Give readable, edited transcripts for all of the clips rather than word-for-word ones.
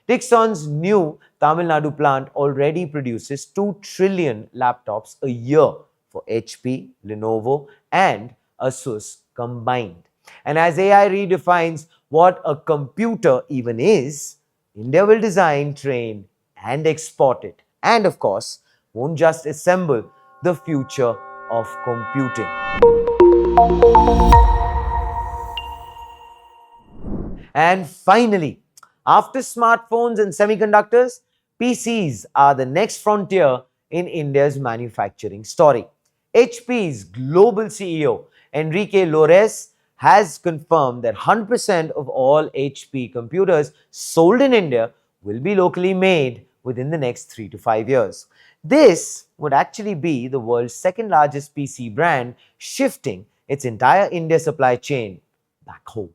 Dixon's new Tamil Nadu plant already produces 2 trillion laptops a year for HP, Lenovo, and Asus combined. And as AI redefines what a computer even is, India will design, train, and export it. And of course, won't just assemble the future of computing. And finally, after smartphones and semiconductors, PCs are the next frontier in India's manufacturing story. HP's global CEO, Enrique Lores, has confirmed that 100% of all HP computers sold in India will be locally made within the next 3 to 5 years. This would actually be the world's second largest PC brand, shifting its entire India supply chain back home.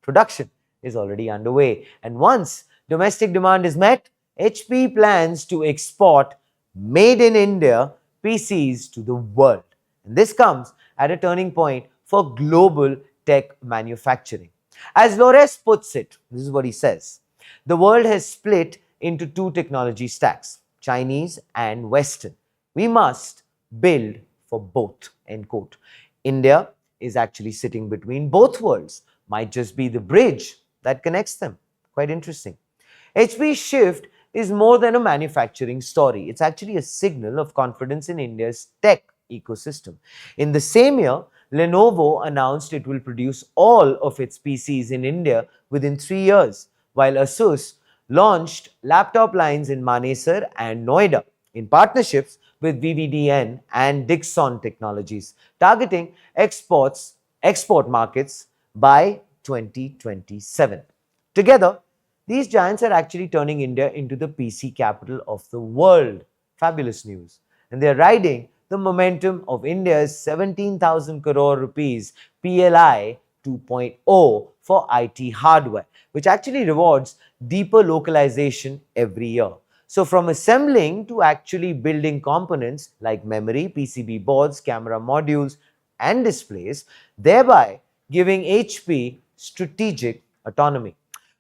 Production is already underway, and once domestic demand is met, HP plans to export made in India PCs to the world. And this comes at a turning point for global tech manufacturing. As Lores puts it, this is what he says: the world has split into two technology stacks, Chinese and Western. We must build for both, end quote. India is actually sitting between both worlds, might just be the bridge that connects them. Quite interesting. HP's shift is more than a manufacturing story. It's actually a signal of confidence in India's tech ecosystem. In the same year, Lenovo announced it will produce all of its PCs in India within 3 years, while Asus launched laptop lines in Manesar and Noida in partnerships with VVDN and Dixon Technologies, targeting export markets by 2027. Together, these giants are actually turning India into the PC capital of the world. Fabulous news. And they're riding the momentum of India's 17,000 crore rupees PLI 2.0 for IT hardware, which actually rewards deeper localization every year. So from assembling to actually building components like memory, PCB boards, camera modules, and displays, thereby giving HP strategic autonomy.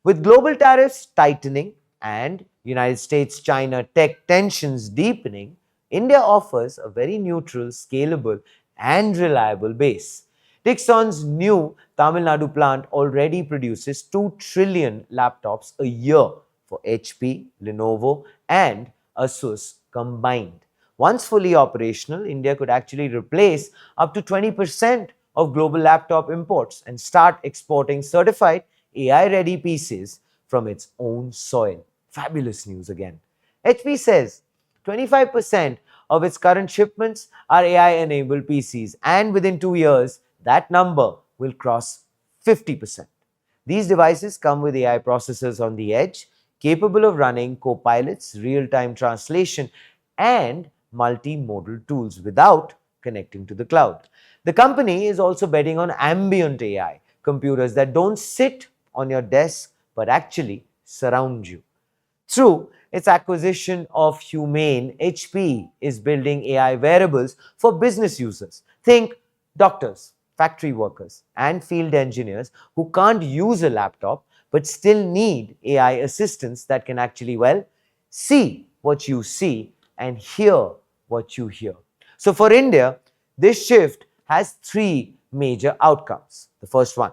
With global tariffs tightening and United States-China tech tensions deepening, India offers a very neutral, scalable, and reliable base. Dixon's new Tamil Nadu plant already produces 2 trillion laptops a year for HP, Lenovo, and Asus combined. Once fully operational, India could actually replace up to 20% of global laptop imports and start exporting certified AI-ready PCs from its own soil. Fabulous news again. HP says 25% of its current shipments are AI-enabled PCs, and within 2 years, that number will cross 50%. These devices come with AI processors on the edge, capable of running co-pilots, real-time translation, and multimodal tools without connecting to the cloud. The company is also betting on ambient AI, computers that don't sit on your desk but actually surround you. Through its acquisition of Humane, HP is building AI wearables for business users. Think doctors, factory workers, and field engineers who can't use a laptop but still need AI assistants that can actually, well, see what you see and hear what you hear. So for India, this shift has 3 major outcomes. The first one,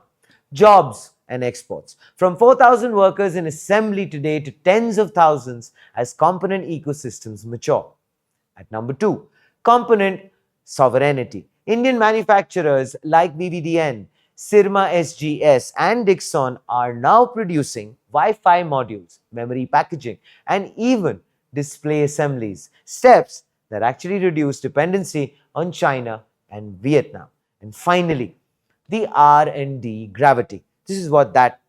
jobs and exports. From 4,000 workers in assembly today to tens of thousands as component ecosystems mature. At number 2, component sovereignty. Indian manufacturers like VVDN, Syrma SGS, and Dixon are now producing Wi-Fi modules, memory packaging, and even display assemblies, steps that actually reduce dependency on China and Vietnam. And finally, the R&D gravity. This is what that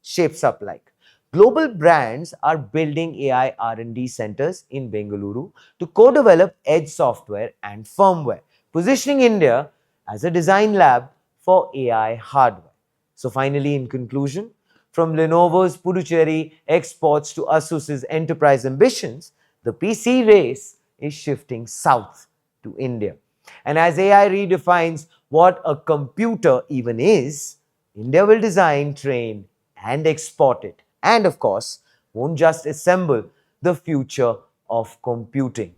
shapes up like. Global brands are building AI R&D centers in Bengaluru to co-develop edge software and firmware, positioning India as a design lab for AI hardware. So finally, in conclusion, from Lenovo's Puducherry exports to Asus's enterprise ambitions, the PC race is shifting south to India. And as AI redefines what a computer even is, India will design, train, and export it. And of course, won't just assemble the future of computing.